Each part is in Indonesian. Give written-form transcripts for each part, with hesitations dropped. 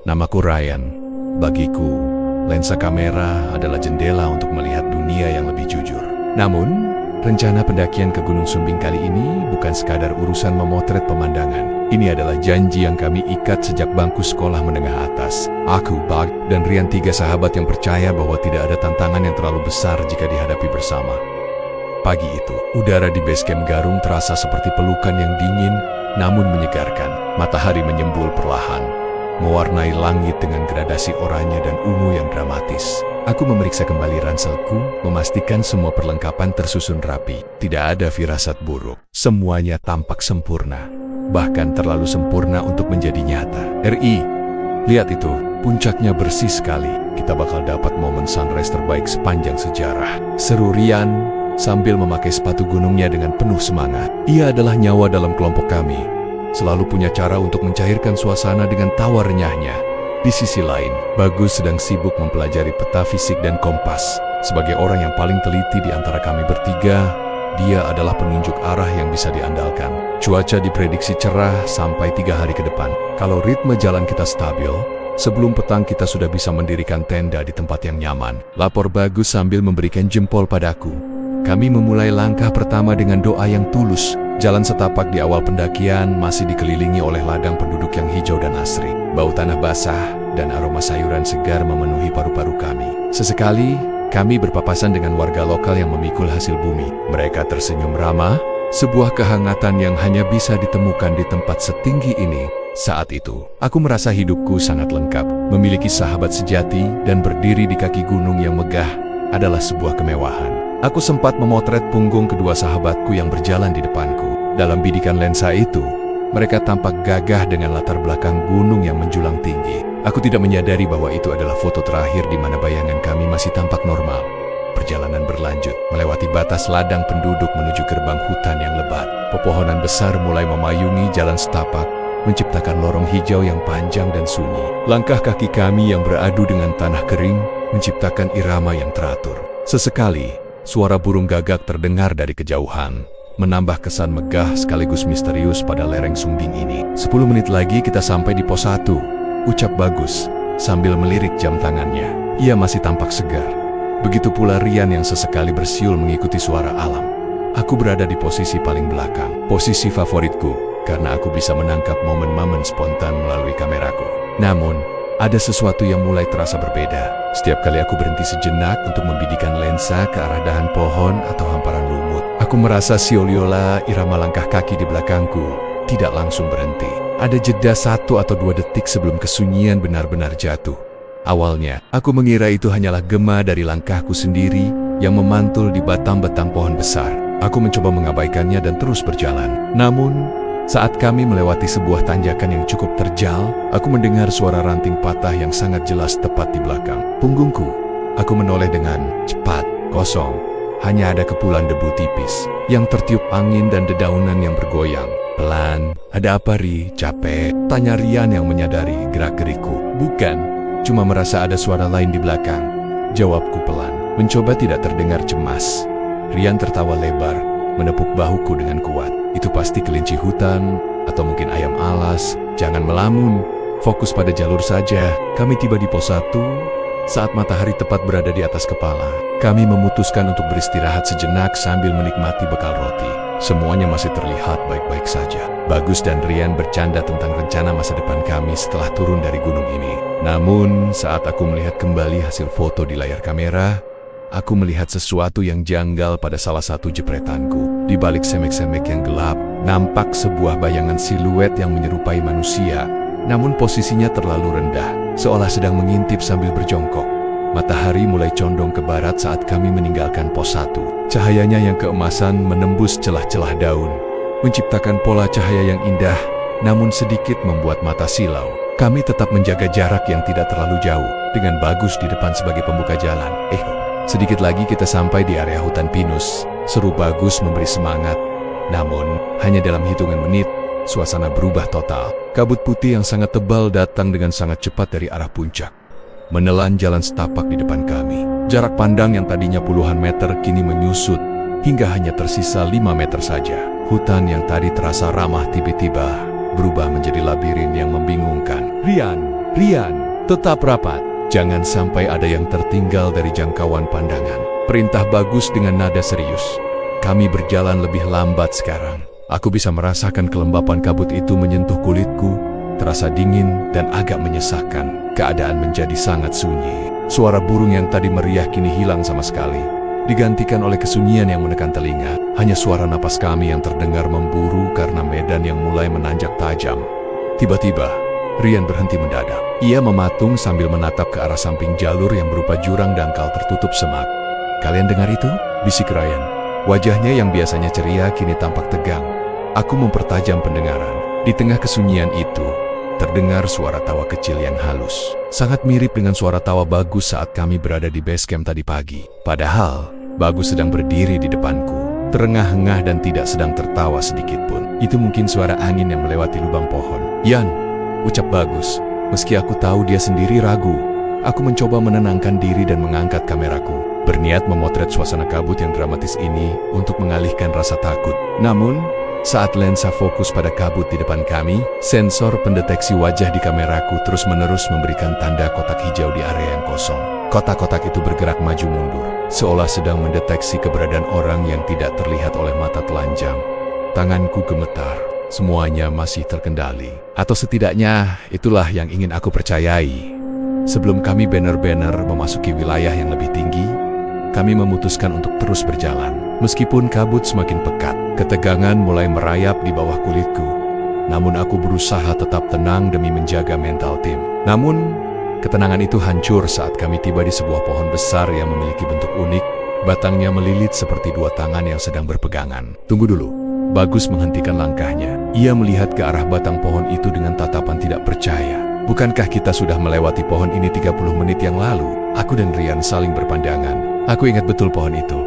Namaku Ryan. Bagiku, lensa kamera adalah jendela untuk melihat dunia yang lebih jujur. Namun, rencana pendakian ke Gunung Sumbing kali ini bukan sekadar urusan memotret pemandangan. Ini adalah janji yang kami ikat sejak bangku sekolah menengah atas. Aku, Bag, dan Rian, tiga sahabat yang percaya bahwa tidak ada tantangan yang terlalu besar jika dihadapi bersama. Pagi itu, udara di base camp Garung terasa seperti pelukan yang dingin namun menyegarkan. Matahari menyembul perlahan, mewarnai langit dengan gradasi oranye dan ungu yang dramatis. Aku memeriksa kembali ranselku, memastikan semua perlengkapan tersusun rapi. Tidak ada firasat buruk. Semuanya tampak sempurna. Bahkan terlalu sempurna untuk menjadi nyata. Lihat itu, puncaknya bersih sekali. Kita bakal dapat momen sunrise terbaik sepanjang sejarah. Seru Rian sambil memakai sepatu gunungnya dengan penuh semangat. Ia adalah nyawa dalam kelompok kami. Selalu punya cara untuk mencairkan suasana dengan tawa renyahnya. Di sisi lain, Bagus sedang sibuk mempelajari peta fisik dan kompas. Sebagai orang yang paling teliti di antara kami bertiga, dia adalah penunjuk arah yang bisa diandalkan. Cuaca diprediksi cerah sampai 3 hari ke depan. Kalau ritme jalan kita stabil, sebelum petang kita sudah bisa mendirikan tenda di tempat yang nyaman. Lapor Bagus sambil memberikan jempol padaku. Kami memulai langkah pertama dengan doa yang tulus. Jalan setapak di awal pendakian masih dikelilingi oleh ladang penduduk yang hijau dan asri. Bau tanah basah dan aroma sayuran segar memenuhi paru-paru kami. Sesekali, kami berpapasan dengan warga lokal yang memikul hasil bumi. Mereka tersenyum ramah, sebuah kehangatan yang hanya bisa ditemukan di tempat setinggi ini. Saat itu, aku merasa hidupku sangat lengkap. Memiliki sahabat sejati dan berdiri di kaki gunung yang megah adalah sebuah kemewahan. Aku sempat memotret punggung kedua sahabatku yang berjalan di depanku. Dalam bidikan lensa itu, mereka tampak gagah dengan latar belakang gunung yang menjulang tinggi. Aku tidak menyadari bahwa itu adalah foto terakhir di mana bayangan kami masih tampak normal. Perjalanan berlanjut, melewati batas ladang penduduk menuju gerbang hutan yang lebat. Pepohonan besar mulai memayungi jalan setapak, menciptakan lorong hijau yang panjang dan sunyi. Langkah kaki kami yang beradu dengan tanah kering, menciptakan irama yang teratur. Sesekali, suara burung gagak terdengar dari kejauhan, menambah kesan megah sekaligus misterius pada lereng Sumbing ini. 10 menit lagi kita sampai di pos 1, ucap Bagus, sambil melirik jam tangannya. Ia masih tampak segar. Begitu pula Rian yang sesekali bersiul mengikuti suara alam. Aku berada di posisi paling belakang, posisi favoritku, karena aku bisa menangkap momen-momen spontan melalui kameraku. Namun, ada sesuatu yang mulai terasa berbeda. Setiap kali aku berhenti sejenak untuk membidikan lensa ke arah dahan pohon atau hamparan lumut, aku merasa sioliola irama langkah kaki di belakangku tidak langsung berhenti. Ada jeda 1 atau 2 detik sebelum kesunyian benar-benar jatuh. Awalnya, aku mengira itu hanyalah gema dari langkahku sendiri yang memantul di batang-batang pohon besar. Aku mencoba mengabaikannya dan terus berjalan. Namun, saat kami melewati sebuah tanjakan yang cukup terjal, aku mendengar suara ranting patah yang sangat jelas tepat di belakang punggungku. Aku menoleh dengan cepat, kosong. Hanya ada kepulan debu tipis yang tertiup angin dan dedaunan yang bergoyang. Pelan, ada apa Ri? Capek? Tanya Rian yang menyadari gerak-gerikku. Bukan, cuma merasa ada suara lain di belakang. Jawabku pelan, mencoba tidak terdengar cemas. Rian tertawa lebar, menepuk bahuku dengan kuat. Itu pasti kelinci hutan, atau mungkin ayam alas. Jangan melamun, fokus pada jalur saja. Kami tiba di pos 1, saat matahari tepat berada di atas kepala. Kami memutuskan untuk beristirahat sejenak sambil menikmati bekal roti. Semuanya masih terlihat baik-baik saja. Bagus dan Rian bercanda tentang rencana masa depan kami setelah turun dari gunung ini. Namun, saat aku melihat kembali hasil foto di layar kamera, aku melihat sesuatu yang janggal pada salah satu jepretanku. Di balik semek-semek yang gelap, nampak sebuah bayangan siluet yang menyerupai manusia, namun posisinya terlalu rendah, seolah sedang mengintip sambil berjongkok. Matahari mulai condong ke barat saat kami meninggalkan pos 1. Cahayanya yang keemasan menembus celah-celah daun, menciptakan pola cahaya yang indah, namun sedikit membuat mata silau. Kami tetap menjaga jarak yang tidak terlalu jauh, dengan Bagus di depan sebagai pembuka jalan. Sedikit lagi kita sampai di area hutan pinus, seru Bagus memberi semangat. Namun, hanya dalam hitungan menit, suasana berubah total. Kabut putih yang sangat tebal datang dengan sangat cepat dari arah puncak, menelan jalan setapak di depan kami. Jarak pandang yang tadinya puluhan meter kini menyusut, hingga hanya tersisa 5 meter saja. Hutan yang tadi terasa ramah tiba-tiba berubah menjadi labirin yang membingungkan. Rian, Rian, tetap rapat. Jangan sampai ada yang tertinggal dari jangkauan pandangan. Perintah Bagus dengan nada serius. Kami berjalan lebih lambat sekarang. Aku bisa merasakan kelembapan kabut itu menyentuh kulitku, terasa dingin dan agak menyesakkan. Keadaan menjadi sangat sunyi. Suara burung yang tadi meriah kini hilang sama sekali, digantikan oleh kesunyian yang menekan telinga. Hanya suara napas kami yang terdengar memburu karena medan yang mulai menanjak tajam. Tiba-tiba, Rian berhenti mendadak. Ia mematung sambil menatap ke arah samping jalur yang berupa jurang dangkal tertutup semak. "Kalian dengar itu?" bisik Rian. Wajahnya yang biasanya ceria kini tampak tegang. Aku mempertajam pendengaran. Di tengah kesunyian itu, terdengar suara tawa kecil yang halus. Sangat mirip dengan suara tawa Bagus saat kami berada di base camp tadi pagi. Padahal, Bagus sedang berdiri di depanku, terengah-engah dan tidak sedang tertawa sedikit pun. Itu mungkin suara angin yang melewati lubang pohon. "Yan," ucap Bagus. Meski aku tahu dia sendiri ragu, aku mencoba menenangkan diri dan mengangkat kameraku, berniat memotret suasana kabut yang dramatis ini untuk mengalihkan rasa takut. Namun, saat lensa fokus pada kabut di depan kami, sensor pendeteksi wajah di kameraku terus-menerus memberikan tanda kotak hijau di area yang kosong. Kotak-kotak itu bergerak maju mundur, seolah sedang mendeteksi keberadaan orang yang tidak terlihat oleh mata telanjang. Tanganku gemetar. Semuanya masih terkendali. Atau setidaknya itulah yang ingin aku percayai. Sebelum kami benar-benar memasuki wilayah yang lebih tinggi, kami memutuskan untuk terus berjalan. Meskipun kabut semakin pekat, ketegangan mulai merayap di bawah kulitku. Namun aku berusaha tetap tenang demi menjaga mental tim. Namun, ketenangan itu hancur saat kami tiba di sebuah pohon besar yang memiliki bentuk unik. Batangnya melilit seperti dua tangan yang sedang berpegangan. "Tunggu dulu." Bagus menghentikan langkahnya. Ia melihat ke arah batang pohon itu dengan tatapan tidak percaya. "Bukankah kita sudah melewati pohon ini 30 menit yang lalu?" Aku dan Rian saling berpandangan. Aku ingat betul pohon itu,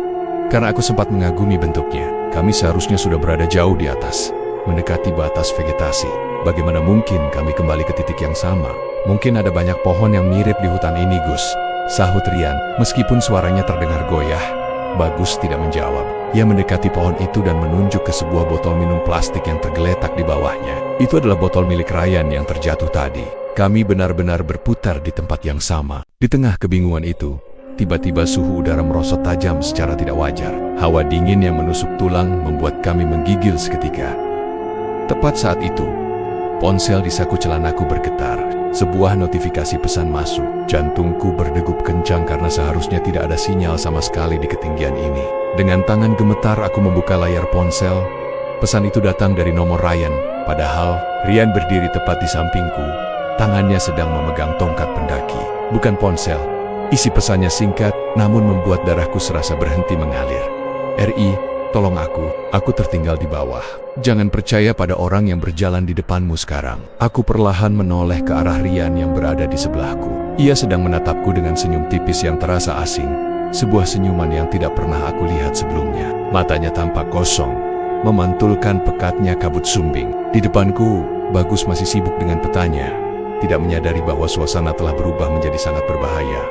karena aku sempat mengagumi bentuknya. Kami seharusnya sudah berada jauh di atas, mendekati batas vegetasi. Bagaimana mungkin kami kembali ke titik yang sama? "Mungkin ada banyak pohon yang mirip di hutan ini, Gus," sahut Rian. Meskipun suaranya terdengar goyah, Bagus tidak menjawab. Ia mendekati pohon itu dan menunjuk ke sebuah botol minum plastik yang tergeletak di bawahnya. Itu adalah botol milik Ryan yang terjatuh tadi. Kami benar-benar berputar di tempat yang sama. Di tengah kebingungan itu, tiba-tiba suhu udara merosot tajam secara tidak wajar. Hawa dingin yang menusuk tulang membuat kami menggigil seketika. Tepat saat itu, ponsel di saku celanaku bergetar. Sebuah notifikasi pesan masuk. Jantungku berdegup kencang karena seharusnya tidak ada sinyal sama sekali di ketinggian ini. Dengan tangan gemetar aku membuka layar ponsel. Pesan itu datang dari nomor Ryan. Padahal Rian berdiri tepat di sampingku. Tangannya sedang memegang tongkat pendaki, bukan ponsel. Isi pesannya singkat, namun membuat darahku serasa berhenti mengalir. "RI, tolong aku tertinggal di bawah. Jangan percaya pada orang yang berjalan di depanmu sekarang." Aku perlahan menoleh ke arah Rian yang berada di sebelahku. Ia sedang menatapku dengan senyum tipis yang terasa asing. Sebuah senyuman yang tidak pernah aku lihat sebelumnya. Matanya tampak kosong, memantulkan pekatnya kabut sumbing. Di depanku, Bagus masih sibuk dengan petanya, tidak menyadari bahwa suasana telah berubah menjadi sangat berbahaya.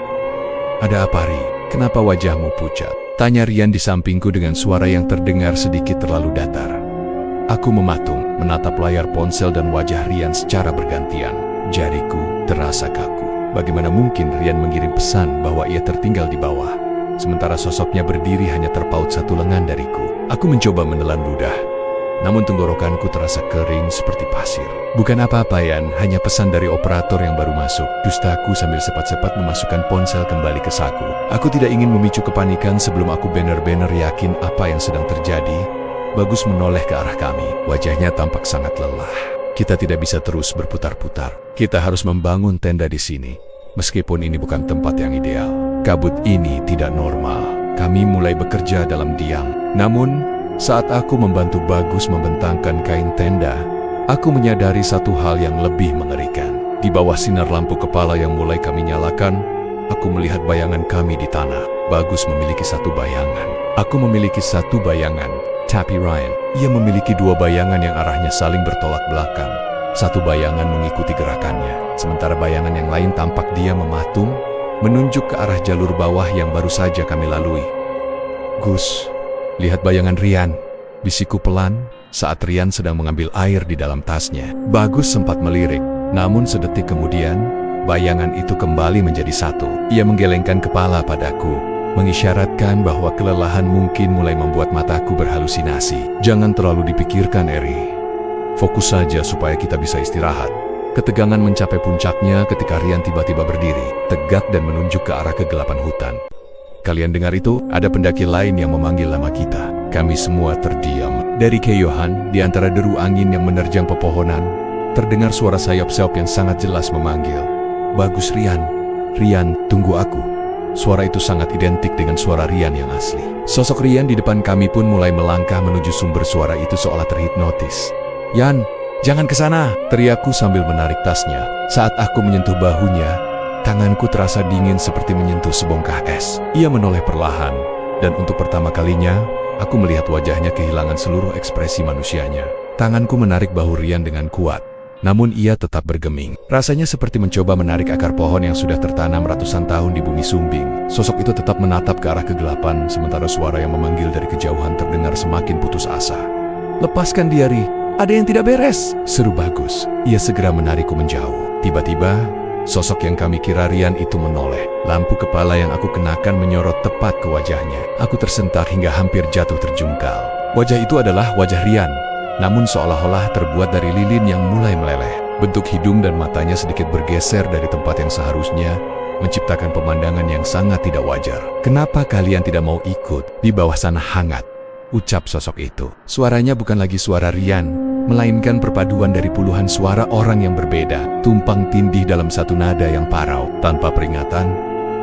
"Ada apa, Ri? Kenapa wajahmu pucat?" tanya Rian di sampingku dengan suara yang terdengar sedikit terlalu datar. Aku mematung, menatap layar ponsel dan wajah Rian secara bergantian. Jariku terasa kaku. Bagaimana mungkin Rian mengirim pesan bahwa ia tertinggal di bawah, sementara sosoknya berdiri hanya terpaut satu lengan dariku. Aku mencoba menelan ludah, namun tenggorokanku terasa kering seperti pasir. "Bukan apa-apa, Yan, hanya pesan dari operator yang baru masuk," dustaku sambil cepat-cepat memasukkan ponsel kembali ke saku. Aku tidak ingin memicu kepanikan sebelum aku benar-benar yakin apa yang sedang terjadi. Bagus menoleh ke arah kami. Wajahnya tampak sangat lelah. "Kita tidak bisa terus berputar-putar. Kita harus membangun tenda di sini. Meskipun ini bukan tempat yang ideal. Kabut ini tidak normal." Kami mulai bekerja dalam diam. Namun, saat aku membantu Bagus membentangkan kain tenda, aku menyadari satu hal yang lebih mengerikan. Di bawah sinar lampu kepala yang mulai kami nyalakan, aku melihat bayangan kami di tanah. Bagus memiliki satu bayangan. Aku memiliki satu bayangan. Tapi Ryan, ia memiliki dua bayangan yang arahnya saling bertolak belakang. Satu bayangan mengikuti gerakannya, sementara bayangan yang lain tampak dia mematung, menunjuk ke arah jalur bawah yang baru saja kami lalui. "Gus, lihat bayangan Rian," bisikku pelan saat Rian sedang mengambil air di dalam tasnya. Bagus sempat melirik, namun sedetik kemudian bayangan itu kembali menjadi satu. Ia menggelengkan kepala padaku, mengisyaratkan bahwa kelelahan mungkin mulai membuat mataku berhalusinasi. Jangan terlalu dipikirkan, Eri. Fokus saja supaya kita bisa istirahat. Ketegangan mencapai puncaknya ketika Rian tiba-tiba berdiri, tegak dan menunjuk ke arah kegelapan hutan. Kalian dengar itu? Ada pendaki lain yang memanggil nama kita. Kami semua terdiam. Dari keyohan, di antara deru angin yang menerjang pepohonan, terdengar suara sayap-sayap yang sangat jelas memanggil. Bagus, Rian. Rian, tunggu aku. Suara itu sangat identik dengan suara Rian yang asli. Sosok Rian di depan kami pun mulai melangkah menuju sumber suara itu seolah terhipnotis. Yan, jangan ke sana, teriakku sambil menarik tasnya. Saat aku menyentuh bahunya, tanganku terasa dingin seperti menyentuh sebongkah es. Ia menoleh perlahan, dan untuk pertama kalinya, aku melihat wajahnya kehilangan seluruh ekspresi manusianya. Tanganku menarik bahu Rian dengan kuat, namun ia tetap bergeming. Rasanya seperti mencoba menarik akar pohon yang sudah tertanam ratusan tahun di bumi sumbing. Sosok itu tetap menatap ke arah kegelapan, sementara suara yang memanggil dari kejauhan terdengar semakin putus asa. Lepaskan dia, Ri. Ada yang tidak beres, seru Bagus. Ia segera menarikku menjauh. Tiba-tiba, sosok yang kami kira Rian itu menoleh. Lampu kepala yang aku kenakan menyorot tepat ke wajahnya. Aku tersentak hingga hampir jatuh terjungkal. Wajah itu adalah wajah Rian, namun seolah-olah terbuat dari lilin yang mulai meleleh. Bentuk hidung dan matanya sedikit bergeser dari tempat yang seharusnya, menciptakan pemandangan yang sangat tidak wajar. Kenapa kalian tidak mau ikut? Di bawah sana hangat, ucap sosok itu. Suaranya bukan lagi suara Rian, melainkan perpaduan dari puluhan suara orang yang berbeda, tumpang tindih dalam satu nada yang parau. Tanpa peringatan,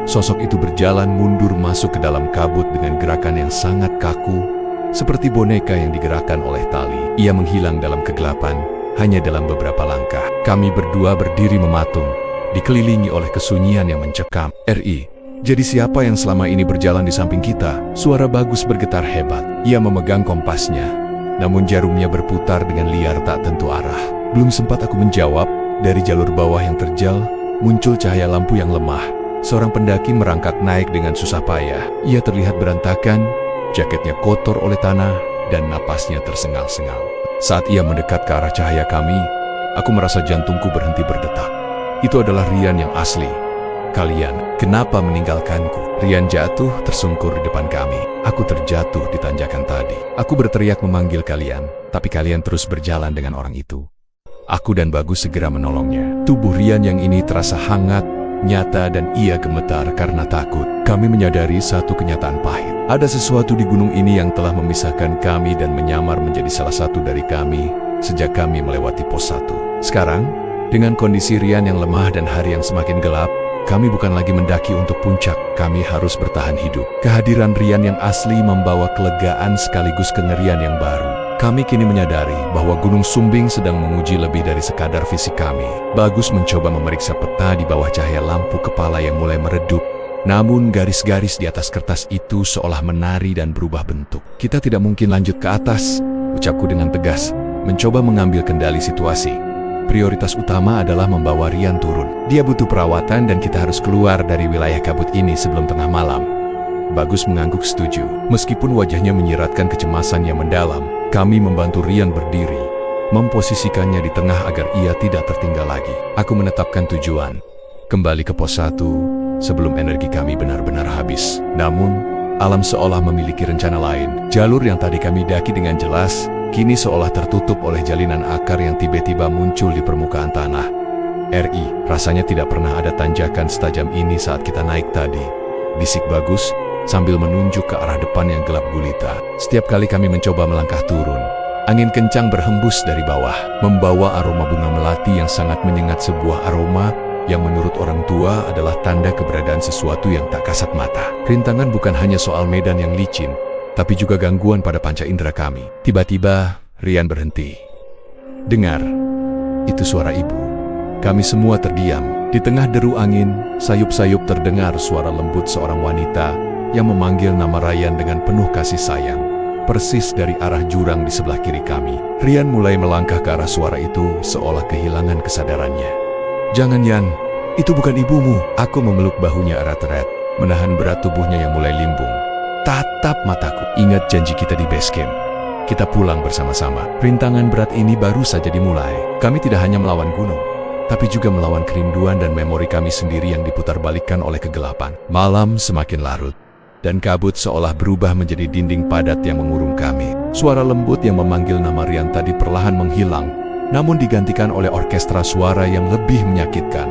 sosok itu berjalan mundur masuk ke dalam kabut dengan gerakan yang sangat kaku, seperti boneka yang digerakkan oleh tali. Ia menghilang dalam kegelapan, hanya dalam beberapa langkah. Kami berdua berdiri mematung, dikelilingi oleh kesunyian yang mencekam. Ri, jadi siapa yang selama ini berjalan di samping kita? Suara Bagus bergetar hebat. Ia memegang kompasnya, namun jarumnya berputar dengan liar tak tentu arah. Belum sempat aku menjawab, dari jalur bawah yang terjal, muncul cahaya lampu yang lemah. Seorang pendaki merangkak naik dengan susah payah. Ia terlihat berantakan, jaketnya kotor oleh tanah, dan napasnya tersengal-sengal. Saat ia mendekat ke arah cahaya kami, aku merasa jantungku berhenti berdetak. Itu adalah Rian yang asli. Kalian, kenapa meninggalkanku? Rian jatuh tersungkur di depan kami. Aku terjatuh di tanjakan tadi. Aku berteriak memanggil kalian, tapi kalian terus berjalan dengan orang itu. Aku dan Bagus segera menolongnya. Tubuh Rian yang ini terasa hangat, nyata, dan ia gemetar karena takut. Kami menyadari satu kenyataan pahit. Ada sesuatu di gunung ini yang telah memisahkan kami dan menyamar menjadi salah satu dari kami sejak kami melewati pos 1. Sekarang, dengan kondisi Rian yang lemah dan hari yang semakin gelap, kami bukan lagi mendaki untuk puncak, kami harus bertahan hidup. Kehadiran Rian yang asli membawa kelegaan sekaligus kengerian yang baru. Kami kini menyadari bahwa Gunung Sumbing sedang menguji lebih dari sekadar fisik kami. Bagus mencoba memeriksa peta di bawah cahaya lampu kepala yang mulai meredup. Namun garis-garis di atas kertas itu seolah menari dan berubah bentuk. Kita tidak mungkin lanjut ke atas, ucapku dengan tegas, mencoba mengambil kendali situasi. Prioritas utama adalah membawa Rian turun. Dia butuh perawatan dan kita harus keluar dari wilayah kabut ini sebelum tengah malam. Bagus mengangguk setuju. Meskipun wajahnya menyiratkan kecemasan yang mendalam, kami membantu Rian berdiri, memposisikannya di tengah agar ia tidak tertinggal lagi. Aku menetapkan tujuan, kembali ke pos 1 sebelum energi kami benar-benar habis. Namun, alam seolah memiliki rencana lain. Jalur yang tadi kami daki dengan jelas, kini seolah tertutup oleh jalinan akar yang tiba-tiba muncul di permukaan tanah. Ri, rasanya tidak pernah ada tanjakan setajam ini saat kita naik tadi, bisik Bagus sambil menunjuk ke arah depan yang gelap gulita. Setiap kali kami mencoba melangkah turun, angin kencang berhembus dari bawah, membawa aroma bunga melati yang sangat menyengat, sebuah aroma yang menurut orang tua adalah tanda keberadaan sesuatu yang tak kasat mata. Rintangan bukan hanya soal medan yang licin, tapi juga gangguan pada panca indera kami. Tiba-tiba, Rian berhenti. Dengar, itu suara ibu. Kami semua terdiam. Di tengah deru angin, sayup-sayup terdengar suara lembut seorang wanita yang memanggil nama Rian dengan penuh kasih sayang, persis dari arah jurang di sebelah kiri kami. Rian mulai melangkah ke arah suara itu seolah kehilangan kesadarannya. Jangan, Yan, itu bukan ibumu. Aku memeluk bahunya erat-erat, menahan berat tubuhnya yang mulai limbung. Tatap mataku. Ingat janji kita di base camp. Kita pulang bersama-sama. Rintangan berat ini baru saja dimulai. Kami tidak hanya melawan gunung, tapi juga melawan kerinduan dan memori kami sendiri yang diputarbalikkan oleh kegelapan. Malam semakin larut, dan kabut seolah berubah menjadi dinding padat yang mengurung kami. Suara lembut yang memanggil nama Rian tadi perlahan menghilang, namun digantikan oleh orkestra suara yang lebih menyakitkan.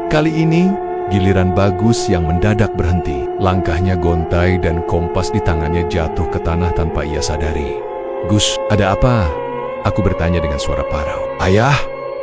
Kali ini, giliran Bagus yang mendadak berhenti. Langkahnya gontai dan kompas di tangannya jatuh ke tanah tanpa ia sadari. "Gus, ada apa?" Aku bertanya dengan suara parau. "Ayah,"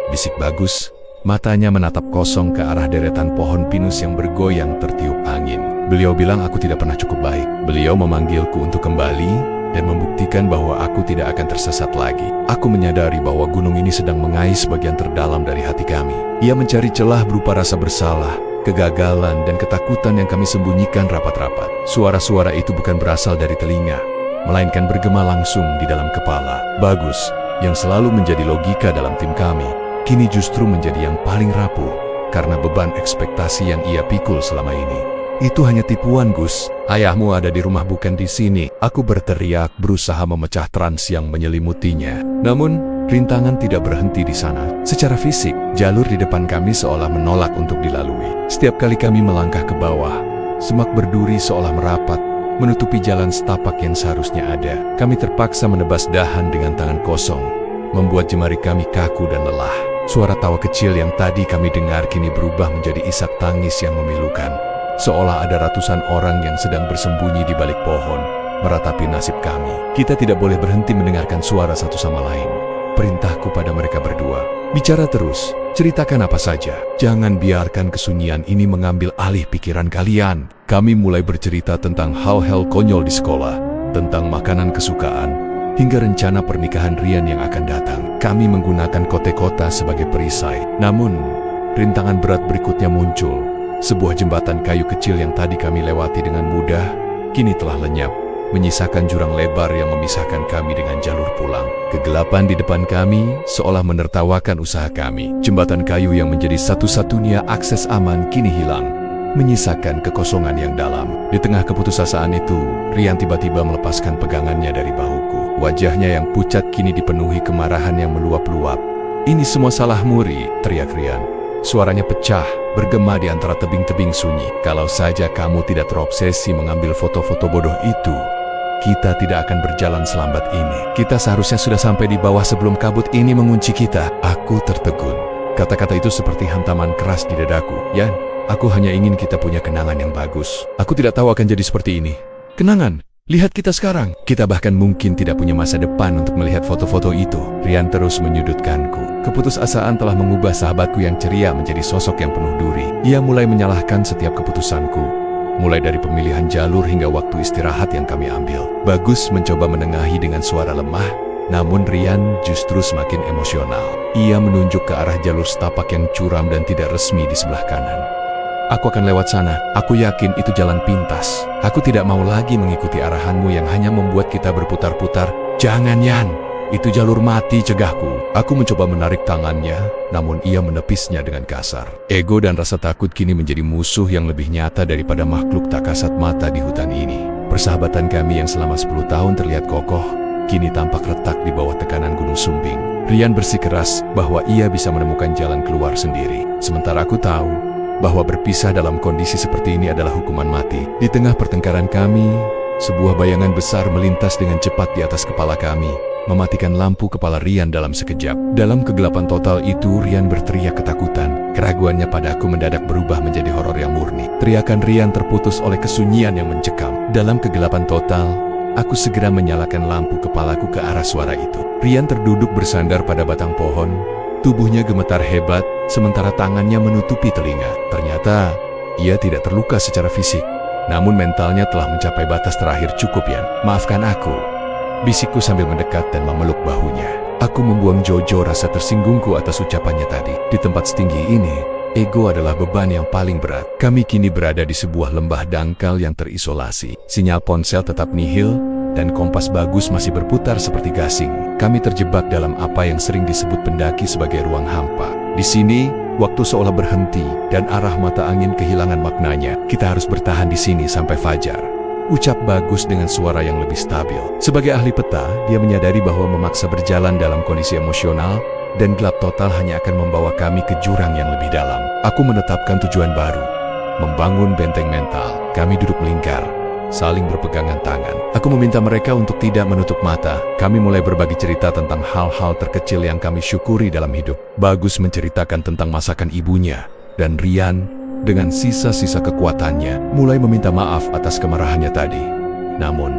bisik Bagus. Matanya menatap kosong ke arah deretan pohon pinus yang bergoyang tertiup angin. "Beliau bilang aku tidak pernah cukup baik. Beliau memanggilku untuk kembali dan membuktikan bahwa aku tidak akan tersesat lagi." Aku menyadari bahwa gunung ini sedang mengais bagian terdalam dari hati kami. Ia mencari celah berupa rasa bersalah, kegagalan, dan ketakutan yang kami sembunyikan rapat-rapat. Suara-suara itu bukan berasal dari telinga, melainkan bergema langsung di dalam kepala. Bagus, yang selalu menjadi logika dalam tim kami, kini justru menjadi yang paling rapuh karena beban ekspektasi yang ia pikul selama ini. "Itu hanya tipuan, Gus. Ayahmu ada di rumah, bukan di sini." Aku berteriak, berusaha memecah trans yang menyelimutinya. Namun, rintangan tidak berhenti di sana. Secara fisik, jalur di depan kami seolah menolak untuk dilalui. Setiap kali kami melangkah ke bawah, semak berduri seolah merapat, menutupi jalan setapak yang seharusnya ada. Kami terpaksa menebas dahan dengan tangan kosong, membuat jemari kami kaku dan lelah. Suara tawa kecil yang tadi kami dengar kini berubah menjadi isak tangis yang memilukan. Seolah ada ratusan orang yang sedang bersembunyi di balik pohon, meratapi nasib kami. Kita tidak boleh berhenti mendengarkan suara satu sama lain. Perintahku pada mereka berdua, "Bicara terus, ceritakan apa saja. Jangan biarkan kesunyian ini mengambil alih pikiran kalian." Kami mulai bercerita tentang hal-hal konyol di sekolah, tentang makanan kesukaan, hingga rencana pernikahan Rian yang akan datang. Kami menggunakan kote-kota sebagai perisai. Namun, rintangan berat berikutnya muncul. Sebuah jembatan kayu kecil yang tadi kami lewati dengan mudah, kini telah lenyap, menyisakan jurang lebar yang memisahkan kami dengan jalur pulang. Kegelapan di depan kami seolah menertawakan usaha kami. Jembatan kayu yang menjadi satu-satunya akses aman kini hilang, menyisakan kekosongan yang dalam. Di tengah keputusasaan itu, Rian tiba-tiba melepaskan pegangannya dari bahuku. Wajahnya yang pucat kini dipenuhi kemarahan yang meluap-luap. "Ini semua salahmu, Ri," teriak Rian. Suaranya pecah, bergema di antara tebing-tebing sunyi. "Kalau saja kamu tidak terobsesi mengambil foto-foto bodoh itu, kita tidak akan berjalan selambat ini. Kita seharusnya sudah sampai di bawah sebelum kabut ini mengunci kita." Aku tertegun. Kata-kata itu seperti hantaman keras di dadaku. "Yan, aku hanya ingin kita punya kenangan yang bagus. Aku tidak tahu akan jadi seperti ini." "Kenangan? Lihat kita sekarang. Kita bahkan mungkin tidak punya masa depan untuk melihat foto-foto itu." Rian terus menyudutkanku. Keputusasaan telah mengubah sahabatku yang ceria menjadi sosok yang penuh duri. Ia mulai menyalahkan setiap keputusanku, mulai dari pemilihan jalur hingga waktu istirahat yang kami ambil. Bagus mencoba menengahi dengan suara lemah, namun Rian justru semakin emosional. Ia menunjuk ke arah jalur setapak yang curam dan tidak resmi di sebelah kanan. "Aku akan lewat sana. Aku yakin itu jalan pintas. Aku tidak mau lagi mengikuti arahanmu yang hanya membuat kita berputar-putar." "Jangan, Yan. Itu jalur mati," cegahku. Aku mencoba menarik tangannya, namun ia menepisnya dengan kasar. Ego dan rasa takut kini menjadi musuh yang lebih nyata daripada makhluk tak kasat mata di hutan ini. Persahabatan kami yang selama 10 tahun terlihat kokoh, kini tampak retak di bawah tekanan Gunung Sumbing. Rian bersikeras bahwa ia bisa menemukan jalan keluar sendiri. Sementara aku tahu bahwa berpisah dalam kondisi seperti ini adalah hukuman mati. Di tengah pertengkaran kami, sebuah bayangan besar melintas dengan cepat di atas kepala kami, mematikan lampu kepala Rian dalam sekejap. Dalam kegelapan total itu, Rian berteriak ketakutan. Keraguannya padaku mendadak berubah menjadi horor yang murni. Teriakan Rian terputus oleh kesunyian yang mencekam. Dalam kegelapan total, aku segera menyalakan lampu kepalaku ke arah suara itu. Rian terduduk bersandar pada batang pohon. Tubuhnya gemetar hebat, sementara tangannya menutupi telinga. Ternyata, ia tidak terluka secara fisik. Namun mentalnya telah mencapai batas terakhir. "Cukup, Yan. Maafkan aku," bisikku sambil mendekat dan memeluk bahunya. Aku membuang Jojo rasa tersinggungku atas ucapannya tadi. Di tempat setinggi ini, ego adalah beban yang paling berat. Kami kini berada di sebuah lembah dangkal yang terisolasi. Sinyal ponsel tetap nihil, dan kompas Bagus masih berputar seperti gasing. Kami terjebak dalam apa yang sering disebut pendaki sebagai ruang hampa. Di sini, waktu seolah berhenti, dan arah mata angin kehilangan maknanya. "Kita harus bertahan di sini sampai fajar," ucap Bagus dengan suara yang lebih stabil. Sebagai ahli peta, dia menyadari bahwa memaksa berjalan dalam kondisi emosional dan gelap total hanya akan membawa kami ke jurang yang lebih dalam. Aku menetapkan tujuan baru, membangun benteng mental. Kami duduk melingkar, saling berpegangan tangan. Aku meminta mereka untuk tidak menutup mata. Kami mulai berbagi cerita tentang hal-hal terkecil yang kami syukuri dalam hidup. Bagus menceritakan tentang masakan ibunya, dan Rian, dengan sisa-sisa kekuatannya, mulai meminta maaf atas kemarahannya tadi. Namun,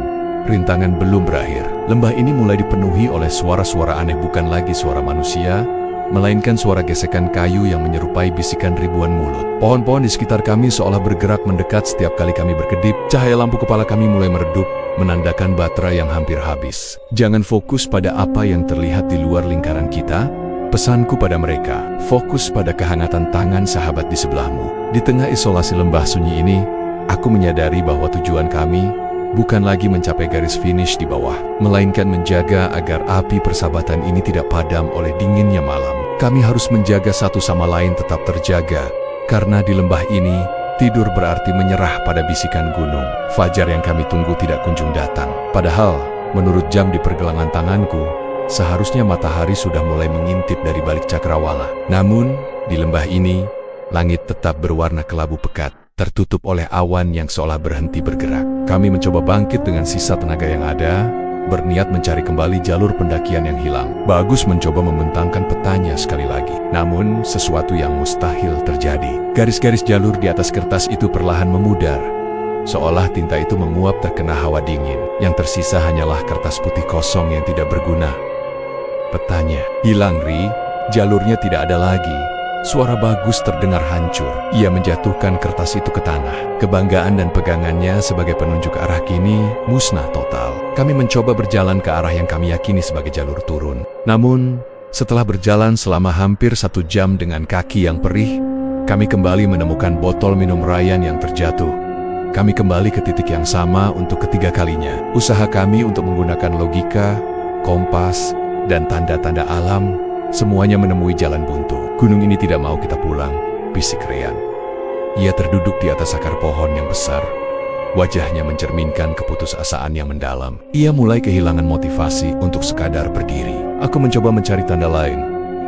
rintangan belum berakhir. Lembah ini mulai dipenuhi oleh suara-suara aneh, bukan lagi suara manusia, melainkan suara gesekan kayu yang menyerupai bisikan ribuan mulut. Pohon-pohon di sekitar kami seolah bergerak mendekat setiap kali kami berkedip. Cahaya lampu kepala kami mulai meredup, menandakan baterai yang hampir habis. Jangan fokus pada apa yang terlihat di luar lingkaran kita. Pesanku pada mereka, fokus pada kehangatan tangan sahabat di sebelahmu. Di tengah isolasi lembah sunyi ini, aku menyadari bahwa tujuan kami bukan lagi mencapai garis finish di bawah, melainkan menjaga agar api persahabatan ini tidak padam oleh dinginnya malam. Kami harus menjaga satu sama lain tetap terjaga, karena di lembah ini, tidur berarti menyerah pada bisikan gunung. Fajar yang kami tunggu tidak kunjung datang. Padahal, menurut jam di pergelangan tanganku, seharusnya matahari sudah mulai mengintip dari balik cakrawala. Namun, di lembah ini, langit tetap berwarna kelabu pekat, tertutup oleh awan yang seolah berhenti bergerak. Kami mencoba bangkit dengan sisa tenaga yang ada, berniat mencari kembali jalur pendakian yang hilang. Bagus mencoba membentangkan petanya sekali lagi. Namun, sesuatu yang mustahil terjadi. Garis-garis jalur di atas kertas itu perlahan memudar, seolah tinta itu menguap terkena hawa dingin. Yang tersisa hanyalah kertas putih kosong yang tidak berguna. Petanya hilang, Ri. Jalurnya tidak ada lagi. Suara Bagus terdengar hancur. Ia menjatuhkan kertas itu ke tanah. Kebanggaan dan pegangannya sebagai penunjuk arah kini musnah total. Kami mencoba berjalan ke arah yang kami yakini sebagai jalur turun. Namun, setelah berjalan selama hampir 1 jam dengan kaki yang perih, kami kembali menemukan botol minum Ryan yang terjatuh. Kami kembali ke titik yang sama untuk ketiga kalinya. Usaha kami untuk menggunakan logika, kompas, dan tanda-tanda alam, semuanya menemui jalan buntu. Gunung ini tidak mau kita pulang, bisik Rian. Ia terduduk di atas akar pohon yang besar. Wajahnya mencerminkan keputusasaan yang mendalam. Ia mulai kehilangan motivasi untuk sekadar berdiri. Aku mencoba mencari tanda lain.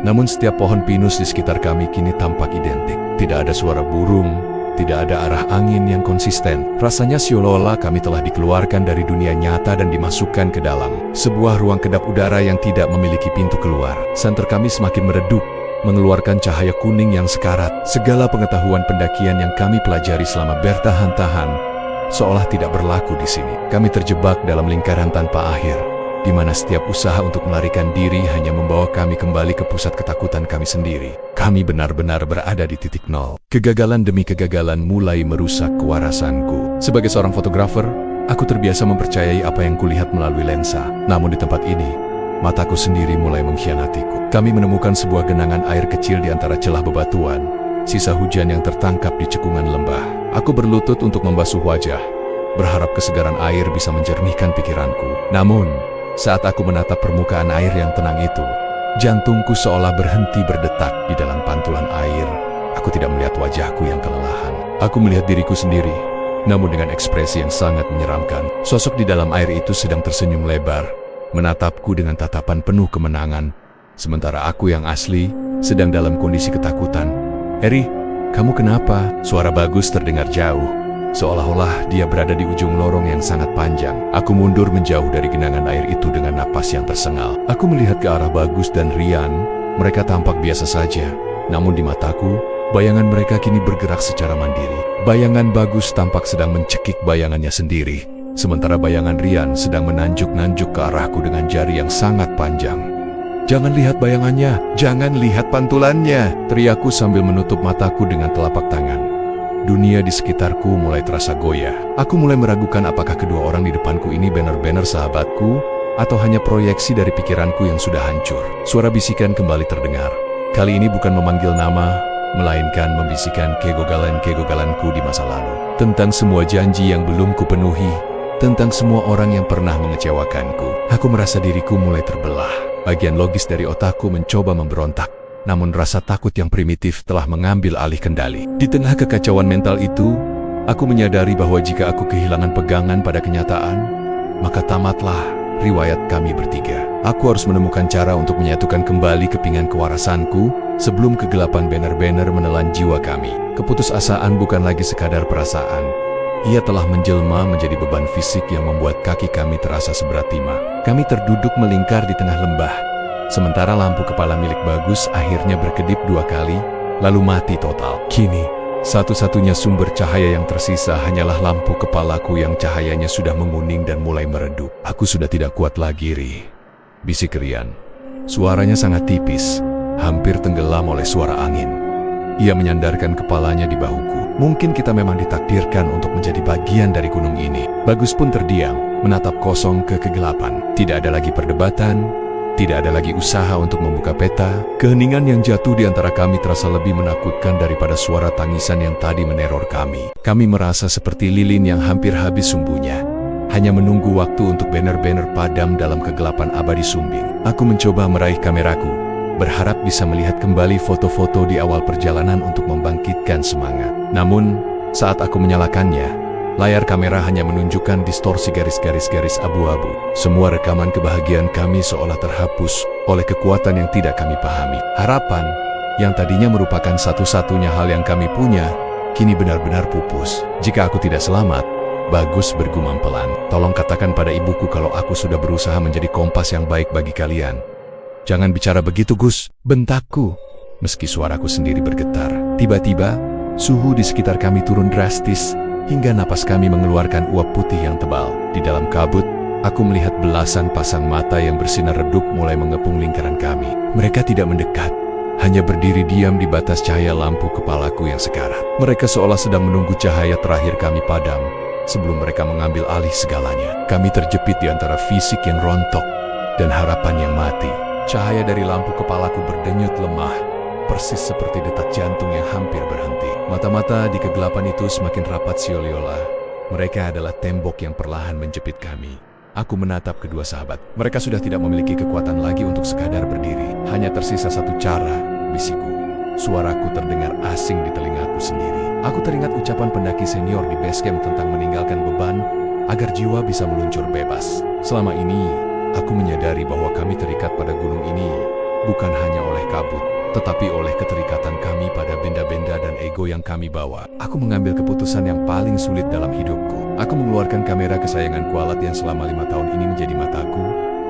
Namun setiap pohon pinus di sekitar kami kini tampak identik. Tidak ada suara burung, tidak ada arah angin yang konsisten. Rasanya seolah-olah kami telah dikeluarkan dari dunia nyata dan dimasukkan ke dalam sebuah ruang kedap udara yang tidak memiliki pintu keluar. Senter kami semakin meredup, mengeluarkan cahaya kuning yang sekarat. Segala pengetahuan pendakian yang kami pelajari selama bertahan-tahan seolah tidak berlaku di sini. Kami terjebak dalam lingkaran tanpa akhir, di mana setiap usaha untuk melarikan diri hanya membawa kami kembali ke pusat ketakutan kami sendiri. Kami benar-benar berada di titik nol. Kegagalan demi kegagalan mulai merusak kewarasanku. Sebagai seorang fotografer, aku terbiasa mempercayai apa yang kulihat melalui lensa. Namun di tempat ini, mataku sendiri mulai mengkhianatiku. Kami menemukan sebuah genangan air kecil di antara celah bebatuan, sisa hujan yang tertangkap di cekungan lembah. Aku berlutut untuk membasuh wajah, berharap kesegaran air bisa menjernihkan pikiranku. Namun, saat aku menatap permukaan air yang tenang itu, jantungku seolah berhenti berdetak di dalam pantulan air. Aku tidak melihat wajahku yang kelelahan. Aku melihat diriku sendiri, namun dengan ekspresi yang sangat menyeramkan. Sosok di dalam air itu sedang tersenyum lebar, menatapku dengan tatapan penuh kemenangan, sementara aku yang asli sedang dalam kondisi ketakutan. "Eri, kamu kenapa?" Suara Bagus terdengar jauh, seolah-olah dia berada di ujung lorong yang sangat panjang. Aku mundur menjauh dari genangan air itu dengan napas yang tersengal. Aku melihat ke arah Bagus dan Rian. Mereka tampak biasa saja, namun di mataku, bayangan mereka kini bergerak secara mandiri. Bayangan Bagus tampak sedang mencekik bayangannya sendiri, sementara bayangan Rian sedang menanjuk-nanjuk ke arahku dengan jari yang sangat panjang. "Jangan lihat bayangannya, jangan lihat pantulannya!" teriakku sambil menutup mataku dengan telapak tangan. Dunia di sekitarku mulai terasa goyah. Aku mulai meragukan apakah kedua orang di depanku ini benar-benar sahabatku, atau hanya proyeksi dari pikiranku yang sudah hancur. Suara bisikan kembali terdengar. Kali ini bukan memanggil nama, melainkan membisikkan kegagalan-kegagalanku di masa lalu. Tentang semua janji yang belum kupenuhi, tentang semua orang yang pernah mengecewakanku. Aku merasa diriku mulai terbelah. Bagian logis dari otakku mencoba memberontak, namun rasa takut yang primitif telah mengambil alih kendali. Di tengah kekacauan mental itu, aku menyadari bahwa jika aku kehilangan pegangan pada kenyataan, maka tamatlah riwayat kami bertiga. Aku harus menemukan cara untuk menyatukan kembali kepingan kewarasanku sebelum kegelapan banner-banner menelan jiwa kami. Keputusasaan bukan lagi sekadar perasaan. Ia telah menjelma menjadi beban fisik yang membuat kaki kami terasa seberat timah. Kami terduduk melingkar di tengah lembah, sementara lampu kepala milik Bagus akhirnya berkedip 2 kali, lalu mati total. Kini, satu-satunya sumber cahaya yang tersisa hanyalah lampu kepalaku yang cahayanya sudah menguning dan mulai meredup. Aku sudah tidak kuat lagi, Ri. Bisik Rian. Suaranya sangat tipis, hampir tenggelam oleh suara angin. Ia menyandarkan kepalanya di bahuku. Mungkin kita memang ditakdirkan untuk menjadi bagian dari gunung ini. Bagus pun terdiam, menatap kosong ke kegelapan. Tidak ada lagi perdebatan, tidak ada lagi usaha untuk membuka peta. Keheningan yang jatuh di antara kami terasa lebih menakutkan daripada suara tangisan yang tadi meneror kami. Kami merasa seperti lilin yang hampir habis sumbunya, hanya menunggu waktu untuk banner-banner padam dalam kegelapan abadi Sumbing. Aku mencoba meraih kameraku, berharap bisa melihat kembali foto-foto di awal perjalanan untuk membangkitkan semangat. Namun, saat aku menyalakannya, layar kamera hanya menunjukkan distorsi garis-garis abu-abu. Semua rekaman kebahagiaan kami seolah terhapus oleh kekuatan yang tidak kami pahami. Harapan, yang tadinya merupakan satu-satunya hal yang kami punya, kini benar-benar pupus. Jika aku tidak selamat, Bagus bergumam pelan. Tolong katakan pada ibuku kalau aku sudah berusaha menjadi kompas yang baik bagi kalian. Jangan bicara begitu, Gus, bentakku. Meski suaraku sendiri bergetar. Tiba-tiba, suhu di sekitar kami turun drastis, hingga napas kami mengeluarkan uap putih yang tebal. Di dalam kabut, aku melihat belasan pasang mata yang bersinar redup mulai mengepung lingkaran kami. Mereka tidak mendekat, hanya berdiri diam di batas cahaya lampu kepalaku yang sekarat. Mereka seolah sedang menunggu cahaya terakhir kami padam sebelum mereka mengambil alih segalanya. Kami terjepit di antara fisik yang rontok dan harapan yang mati. Cahaya dari lampu kepalaku berdenyut lemah, persis seperti detak jantung yang hampir berhenti. Mata-mata di kegelapan itu semakin rapat sioliola. Mereka adalah tembok yang perlahan menjepit kami. Aku menatap kedua sahabat. Mereka sudah tidak memiliki kekuatan lagi untuk sekadar berdiri. Hanya tersisa satu cara, bisikku. Suaraku terdengar asing di telingaku sendiri. Aku teringat ucapan pendaki senior di base camp tentang meninggalkan beban agar jiwa bisa meluncur bebas. Selama ini, aku menyadari bahwa kami terikat pada gunung ini bukan hanya oleh kabut, tetapi oleh keterikatan kami pada benda-benda dan ego yang kami bawa. Aku mengambil keputusan yang paling sulit dalam hidupku. Aku mengeluarkan kamera kesayanganku, alat yang selama 5 tahun ini menjadi mataku,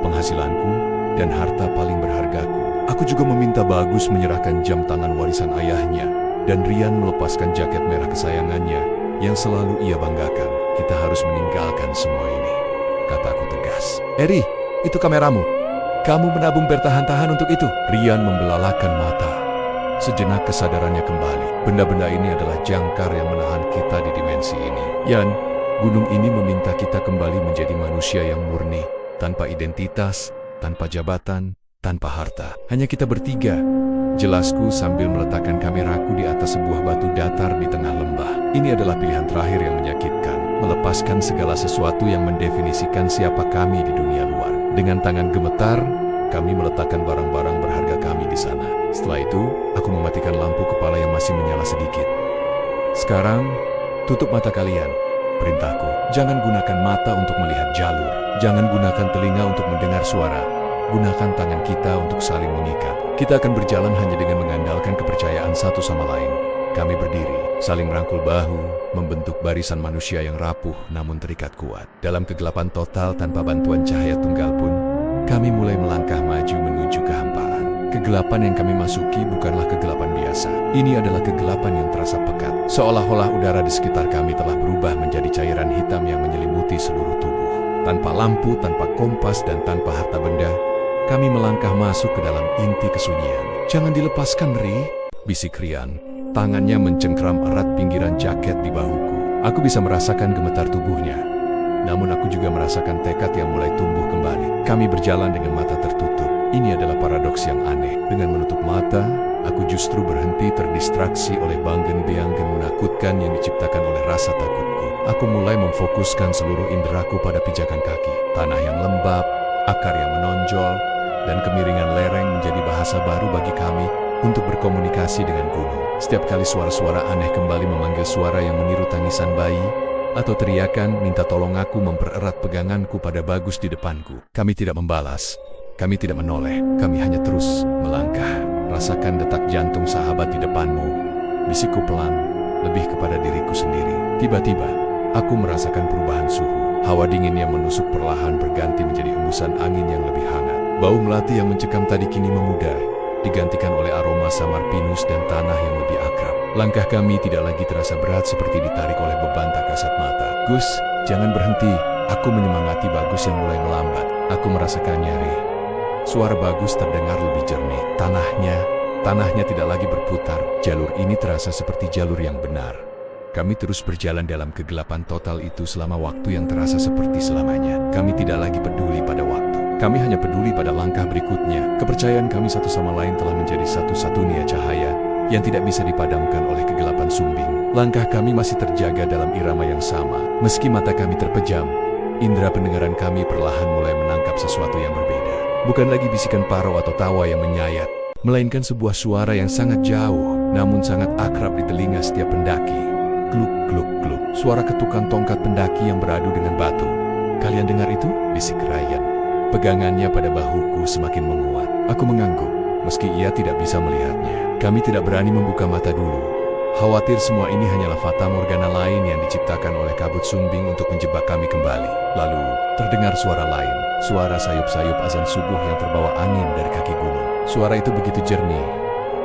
penghasilanku, dan harta paling berhargaku. Aku juga meminta Bagus menyerahkan jam tangan warisan ayahnya, dan Rian melepaskan jaket merah kesayangannya yang selalu ia banggakan. Kita harus meninggalkan semua ini, kataku tegas. Eri, itu kameramu. Kamu menabung bertahan-tahan untuk itu. Rian membelalakan mata. Sejenak kesadarannya kembali. Benda-benda ini adalah jangkar yang menahan kita di dimensi ini. Yan, gunung ini meminta kita kembali menjadi manusia yang murni, tanpa identitas, tanpa jabatan, tanpa harta. Hanya kita bertiga, jelasku sambil meletakkan kameraku di atas sebuah batu datar di tengah lembah. Ini adalah pilihan terakhir yang menyakitkan, melepaskan segala sesuatu yang mendefinisikan siapa kami di dunia luar. Dengan tangan gemetar, kami meletakkan barang-barang berharga kami di sana. Setelah itu, aku mematikan lampu kepala yang masih menyala sedikit. Sekarang, tutup mata kalian, perintahku. Jangan gunakan mata untuk melihat jalur. Jangan gunakan telinga untuk mendengar suara. Gunakan tangan kita untuk saling mengikat. Kita akan berjalan hanya dengan mengandalkan kepercayaan satu sama lain. Kami berdiri, saling merangkul bahu, membentuk barisan manusia yang rapuh namun terikat kuat. Dalam kegelapan total tanpa bantuan cahaya tunggal pun, kami mulai melangkah maju menuju kehampaan. Kegelapan yang kami masuki bukanlah kegelapan biasa. Ini adalah kegelapan yang terasa pekat. Seolah-olah udara di sekitar kami telah berubah menjadi cairan hitam yang menyelimuti seluruh tubuh. Tanpa lampu, tanpa kompas, dan tanpa harta benda, kami melangkah masuk ke dalam inti kesunyian. Jangan dilepaskan, Ri, bisik Rian. Tangannya mencengkram erat pinggiran jaket di bahuku. Aku bisa merasakan gemetar tubuhnya. Namun aku juga merasakan tekad yang mulai tumbuh kembali. Kami berjalan dengan mata tertutup. Ini adalah paradoks yang aneh. Dengan menutup mata, aku justru berhenti terdistraksi oleh banggen-beanggen menakutkan yang diciptakan oleh rasa takutku. Aku mulai memfokuskan seluruh inderaku pada pijakan kaki. Tanah yang lembab, akar yang menonjol, dan kemiringan lereng menjadi bahasa baru bagi kami untuk berkomunikasi dengan gunung. Setiap kali suara-suara aneh kembali memanggil suara yang meniru tangisan bayi, atau teriakan minta tolong aku mempererat peganganku pada Bagus di depanku. Kami tidak membalas, kami tidak menoleh, kami hanya terus melangkah. Rasakan detak jantung sahabat di depanmu, bisikku pelan, lebih kepada diriku sendiri. Tiba-tiba, aku merasakan perubahan suhu. Hawa dingin yang menusuk perlahan berganti menjadi hembusan angin yang lebih hangat. Bau melati yang mencekam tadi kini memudar, digantikan oleh aroma samar pinus dan tanah yang lebih akrab. Langkah kami tidak lagi terasa berat seperti ditarik oleh beban tak kasat mata. Gus, jangan berhenti. Aku menyemangati Bagus yang mulai melambat. Aku merasakannya, Ri. Suara Bagus terdengar lebih jernih. Tanahnya tidak lagi berputar. Jalur ini terasa seperti jalur yang benar. Kami terus berjalan dalam kegelapan total itu selama waktu yang terasa seperti selamanya. Kami tidak lagi peduli pada waktu. Kami hanya peduli pada langkah berikutnya. Kepercayaan kami satu sama lain telah menjadi satu-satunya cahaya yang tidak bisa dipadamkan oleh kegelapan sumbing. Langkah kami masih terjaga dalam irama yang sama. Meski mata kami terpejam, indera pendengaran kami perlahan mulai menangkap sesuatu yang berbeda. Bukan lagi bisikan parau atau tawa yang menyayat, melainkan sebuah suara yang sangat jauh, namun sangat akrab di telinga setiap pendaki. Gluk, gluk, gluk. Suara ketukan tongkat pendaki yang beradu dengan batu. Kalian dengar itu? Bisik Ryan. Pegangannya pada bahuku semakin menguat. Aku mengangguk, meski ia tidak bisa melihatnya. Kami tidak berani membuka mata dulu. Khawatir semua ini hanyalah fata morgana lain yang diciptakan oleh kabut sumbing untuk menjebak kami kembali. Lalu, terdengar suara lain. Suara sayup-sayup azan subuh yang terbawa angin dari kaki gunung. Suara itu begitu jernih,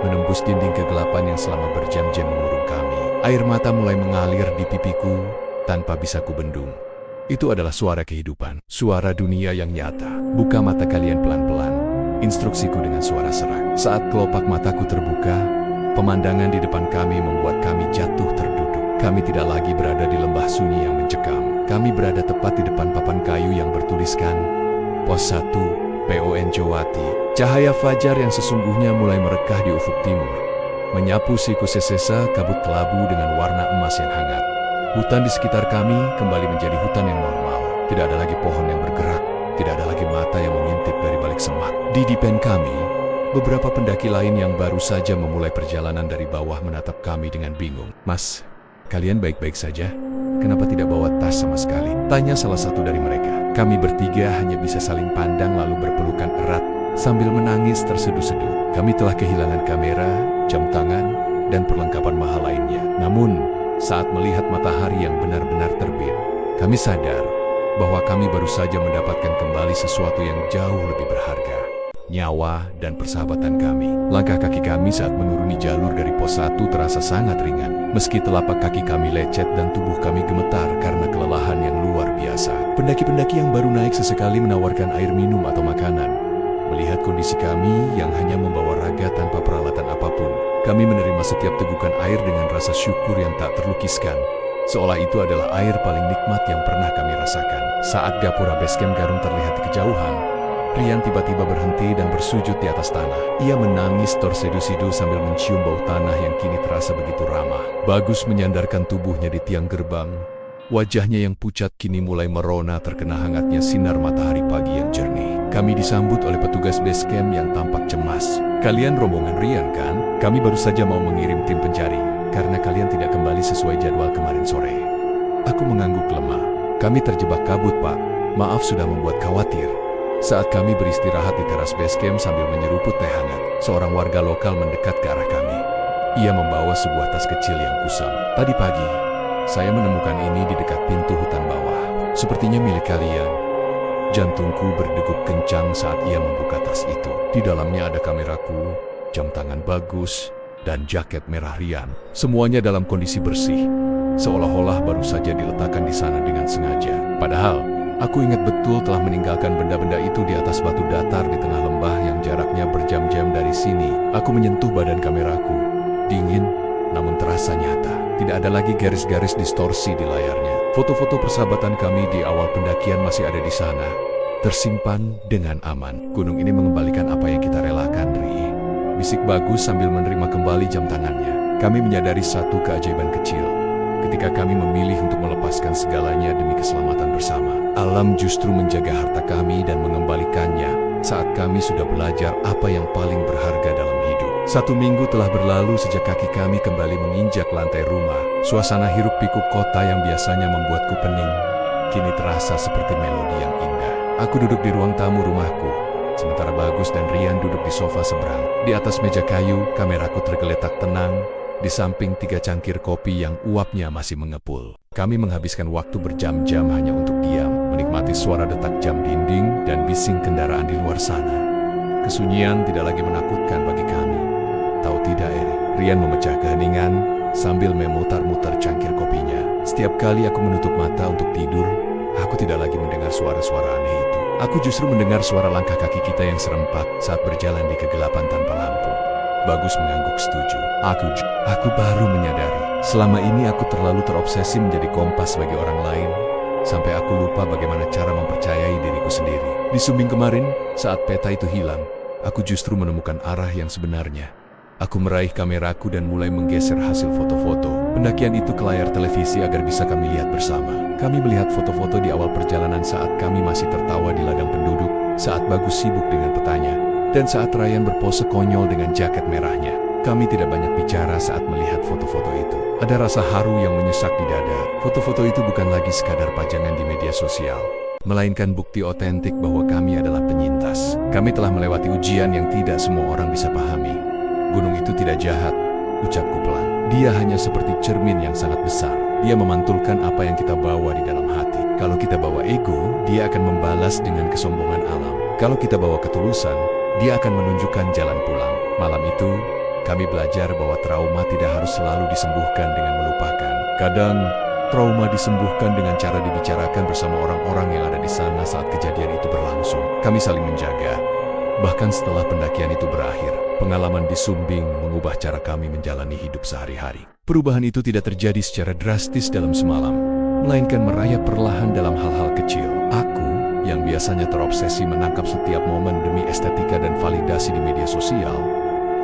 menembus dinding kegelapan yang selama berjam-jam mengurung kami. Air mata mulai mengalir di pipiku tanpa bisa kubendung. Itu adalah suara kehidupan, suara dunia yang nyata. Buka mata kalian pelan-pelan, instruksiku dengan suara serak. Saat kelopak mataku terbuka, pemandangan di depan kami membuat kami jatuh terduduk. Kami tidak lagi berada di lembah sunyi yang mencekam. Kami berada tepat di depan papan kayu yang bertuliskan Pos 1, PON Jowati. Cahaya fajar yang sesungguhnya mulai merekah di ufuk timur, menyapu siku sesesa kabut kelabu dengan warna emas yang hangat. Hutan di sekitar kami kembali menjadi hutan yang normal. Tidak ada lagi pohon yang bergerak, tidak ada lagi mata yang mengintip dari balik semak. Di depan kami, beberapa pendaki lain yang baru saja memulai perjalanan dari bawah menatap kami dengan bingung. Mas, kalian baik-baik saja? Kenapa tidak bawa tas sama sekali? Tanya salah satu dari mereka. Kami bertiga hanya bisa saling pandang lalu berpelukan erat sambil menangis terseduh-seduh. Kami telah kehilangan kamera, jam tangan, dan perlengkapan mahal lainnya. Namun, saat melihat matahari yang benar-benar terbit, kami sadar bahwa kami baru saja mendapatkan kembali sesuatu yang jauh lebih berharga. Nyawa dan persahabatan kami. Langkah kaki kami saat menuruni jalur dari pos 1 terasa sangat ringan. Meski telapak kaki kami lecet dan tubuh kami gemetar karena kelelahan yang luar biasa. Pendaki-pendaki yang baru naik sesekali menawarkan air minum atau makanan. Melihat kondisi kami yang hanya membawa raga tanpa peralatan apapun, kami menerima setiap tegukan air dengan rasa syukur yang tak terlukiskan. Seolah itu adalah air paling nikmat yang pernah kami rasakan. Saat gapura basecamp Garung terlihat di kejauhan, Rian tiba-tiba berhenti dan bersujud di atas tanah. Ia menangis terseduh-seduh sambil mencium bau tanah yang kini terasa begitu ramah. Bagus menyandarkan tubuhnya di tiang gerbang. Wajahnya yang pucat kini mulai merona terkena hangatnya sinar matahari pagi yang jernih. Kami disambut oleh petugas basecamp yang tampak cemas. Kalian rombongan Rian kan? Kami baru saja mau mengirim tim pencari, karena kalian tidak kembali sesuai jadwal kemarin sore. Aku mengangguk lemah. Kami terjebak kabut, Pak. Maaf sudah membuat khawatir. Saat kami beristirahat di teras basecamp sambil menyeruput teh hangat, seorang warga lokal mendekat ke arah kami. Ia membawa sebuah tas kecil yang kusam. Tadi pagi, saya menemukan ini di dekat pintu hutan bawah. Sepertinya milik kalian. Jantungku berdegup kencang saat ia membuka tas itu. Di dalamnya ada kameraku, jam tangan Bagus, dan jaket merah Rian. Semuanya dalam kondisi bersih, seolah-olah baru saja diletakkan di sana dengan sengaja. Padahal, aku ingat betul telah meninggalkan benda-benda itu di atas batu datar di tengah lembah yang jaraknya berjam-jam dari sini. Aku menyentuh badan kameraku. Dingin, namun terasa nyata. Tidak ada lagi garis-garis distorsi di layarnya. Foto-foto persahabatan kami di awal pendakian masih ada di sana, tersimpan dengan aman. Gunung ini mengembalikan apa yang kita relakan, Ri. Bisik Bagus sambil menerima kembali jam tangannya. Kami menyadari satu keajaiban kecil. Ketika kami memilih untuk melepaskan segalanya demi keselamatan bersama, alam justru menjaga harta kami dan mengembalikannya saat kami sudah belajar apa yang paling berharga dalam hidup. 1 minggu telah berlalu sejak kaki kami kembali menginjak lantai rumah. Suasana hiruk-pikuk kota yang biasanya membuatku pening, kini terasa seperti melodi yang indah. Aku duduk di ruang tamu rumahku, sementara Bagus dan Rian duduk di sofa seberang. Di atas meja kayu, kameraku tergeletak tenang, di samping 3 cangkir kopi yang uapnya masih mengepul. Kami menghabiskan waktu berjam-jam hanya untuk diam, menikmati suara detak jam dinding dan bising kendaraan di luar sana. Kesunyian tidak lagi menakutkan bagi kami. Tahu tidak, Eri? Rian memecah keheningan sambil memutar-mutar cangkir kopinya. Setiap kali aku menutup mata untuk tidur, aku tidak lagi mendengar suara-suara aneh itu. Aku justru mendengar suara langkah kaki kita yang serempak saat berjalan di kegelapan tanpa lampu. Bagus mengangguk setuju. Aku baru menyadari, selama ini aku terlalu terobsesi menjadi kompas bagi orang lain, sampai aku lupa bagaimana cara mempercayai diriku sendiri. Di Sumbing kemarin, saat peta itu hilang, aku justru menemukan arah yang sebenarnya. Aku meraih kameraku dan mulai menggeser hasil foto-foto pendakian itu ke layar televisi agar bisa kami lihat bersama. Kami melihat foto-foto di awal perjalanan saat kami masih tertawa di ladang penduduk, saat Bagus sibuk dengan petanya, dan saat Ryan berpose konyol dengan jaket merahnya. Kami tidak banyak bicara saat melihat foto-foto itu. Ada rasa haru yang menyesak di dada. Foto-foto itu bukan lagi sekadar pajangan di media sosial, melainkan bukti otentik bahwa kami adalah penyintas. Kami telah melewati ujian yang tidak semua orang bisa pahami. Gunung itu tidak jahat, ucapku pelan. Dia hanya seperti cermin yang sangat besar. Dia memantulkan apa yang kita bawa di dalam hati. Kalau kita bawa ego, dia akan membalas dengan kesombongan alam. Kalau kita bawa ketulusan, dia akan menunjukkan jalan pulang. Malam itu, kami belajar bahwa trauma tidak harus selalu disembuhkan dengan melupakan. Kadang, trauma disembuhkan dengan cara dibicarakan bersama orang-orang yang ada di sana saat kejadian itu berlangsung. Kami saling menjaga. Bahkan setelah pendakian itu berakhir, pengalaman di Sumbing mengubah cara kami menjalani hidup sehari-hari. Perubahan itu tidak terjadi secara drastis dalam semalam, melainkan merayap perlahan dalam hal-hal kecil. Aku, yang biasanya terobsesi menangkap setiap momen demi estetika dan validasi di media sosial,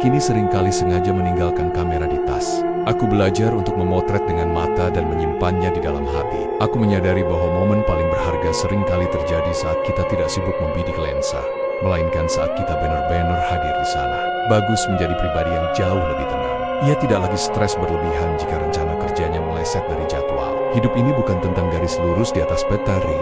kini seringkali sengaja meninggalkan kamera di tas. Aku belajar untuk memotret dengan mata dan menyimpannya di dalam hati. Aku menyadari bahwa momen paling berharga seringkali terjadi saat kita tidak sibuk membidik lensa, melainkan saat kita benar-benar hadir di sana. Bagus menjadi pribadi yang jauh lebih tenang. Ia tidak lagi stres berlebihan jika rencana kerjanya meleset dari jadwal. Hidup ini bukan tentang garis lurus di atas peta, Ri,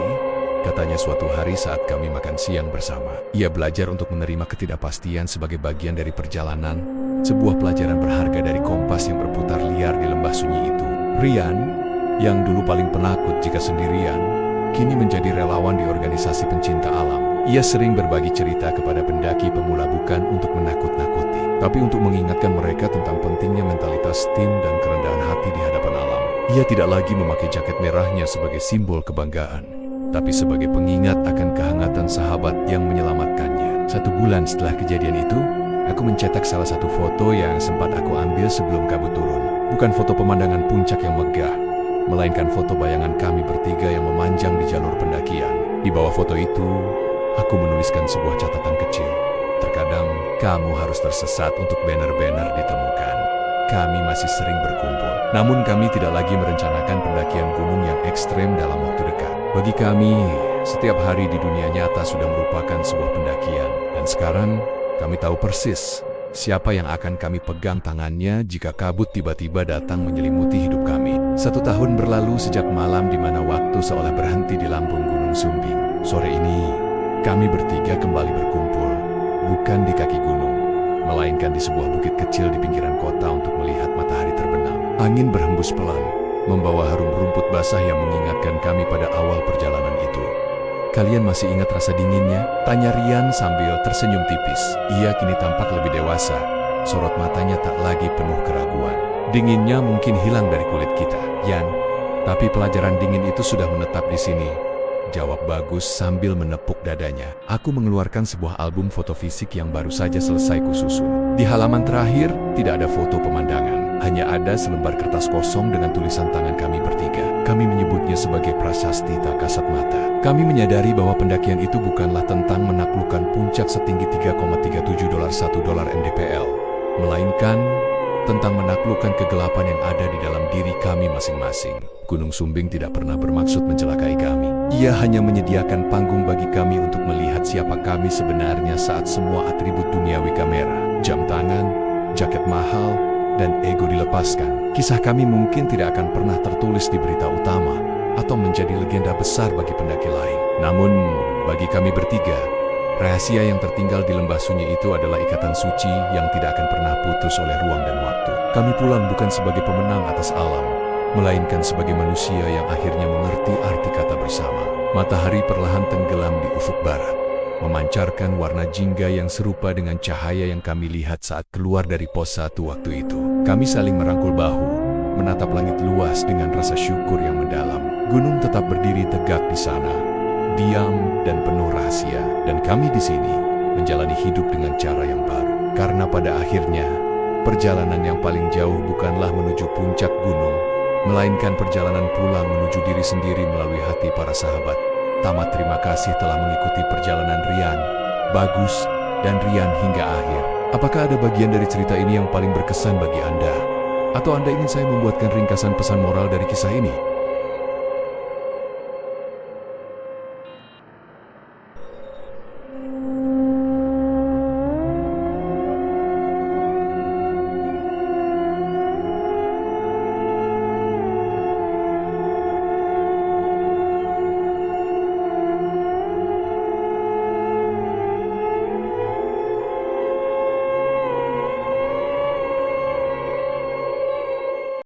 katanya suatu hari saat kami makan siang bersama. Ia belajar untuk menerima ketidakpastian sebagai bagian dari perjalanan, sebuah pelajaran berharga dari kompas yang berputar liar di lembah sunyi itu. Rian, yang dulu paling penakut jika sendirian, kini menjadi relawan di organisasi pencinta alam. Ia sering berbagi cerita kepada pendaki pemula bukan untuk menakut-nakuti, tapi untuk mengingatkan mereka tentang pentingnya mentalitas tim dan kerendahan hati di hadapan alam. Ia tidak lagi memakai jaket merahnya sebagai simbol kebanggaan, tapi sebagai pengingat akan kehangatan sahabat yang menyelamatkannya. 1 bulan setelah kejadian itu, aku mencetak salah satu foto yang sempat aku ambil sebelum kabut turun. Bukan foto pemandangan puncak yang megah, melainkan foto bayangan kami bertiga yang memanjang di jalur pendakian. Di bawah foto itu, aku menuliskan sebuah catatan kecil. Terkadang, kamu harus tersesat untuk banner-banner ditemukan. Kami masih sering berkumpul, namun kami tidak lagi merencanakan pendakian gunung yang ekstrem dalam waktu dekat. Bagi kami, setiap hari di dunia nyata sudah merupakan sebuah pendakian. Dan sekarang, kami tahu persis siapa yang akan kami pegang tangannya jika kabut tiba-tiba datang menyelimuti hidup kami. 1 tahun berlalu sejak malam di mana waktu seolah berhenti di lambung Gunung Sumbing. Sore ini, kami bertiga kembali berkumpul, bukan di kaki gunung, melainkan di sebuah bukit kecil di pinggiran kota untuk melihat matahari terbenam. Angin berhembus pelan, membawa harum rumput basah yang mengingatkan kami pada awal perjalanan itu. Kalian masih ingat rasa dinginnya? Tanya Rian sambil tersenyum tipis. Ia kini tampak lebih dewasa, sorot matanya tak lagi penuh keraguan. Dinginnya mungkin hilang dari kulit kita, Yan, tapi pelajaran dingin itu sudah menetap di sini, jawab Bagus sambil menepuk dadanya. Aku mengeluarkan sebuah album foto fisik yang baru saja selesai kususun. Di halaman terakhir, tidak ada foto pemandangan. Hanya ada selembar kertas kosong dengan tulisan tangan kami bertiga. Kami menyebutnya sebagai prasasti tak kasat mata. Kami menyadari bahwa pendakian itu bukanlah tentang menaklukkan puncak setinggi $3,37 $1 mdpl, melainkan tentang menaklukkan kegelapan yang ada di dalam diri kami masing-masing. Gunung Sumbing tidak pernah bermaksud mencelakai kami. Ia hanya menyediakan panggung bagi kami untuk melihat siapa kami sebenarnya saat semua atribut duniawi, kamera, jam tangan, jaket mahal, dan ego dilepaskan. Kisah kami mungkin tidak akan pernah tertulis di berita utama atau menjadi legenda besar bagi pendaki lain. Namun, bagi kami bertiga, rahasia yang tertinggal di lembah sunyi itu adalah ikatan suci yang tidak akan pernah putus oleh ruang dan waktu. Kami pulang bukan sebagai pemenang atas alam, melainkan sebagai manusia yang akhirnya mengerti arti kata bersama. Matahari perlahan tenggelam di ufuk barat, memancarkan warna jingga yang serupa dengan cahaya yang kami lihat saat keluar dari pos 1 waktu itu. Kami saling merangkul bahu, menatap langit luas dengan rasa syukur yang mendalam. Gunung tetap berdiri tegak di sana, diam dan penuh rahasia. Dan kami di sini menjalani hidup dengan cara yang baru. Karena pada akhirnya, perjalanan yang paling jauh bukanlah menuju puncak gunung, melainkan perjalanan pulang menuju diri sendiri melalui hati para sahabat. Tamat, terima kasih telah mengikuti perjalanan Rian, Bagus, dan Rian hingga akhir. Apakah ada bagian dari cerita ini yang paling berkesan bagi Anda? Atau Anda ingin saya membuatkan ringkasan pesan moral dari kisah ini?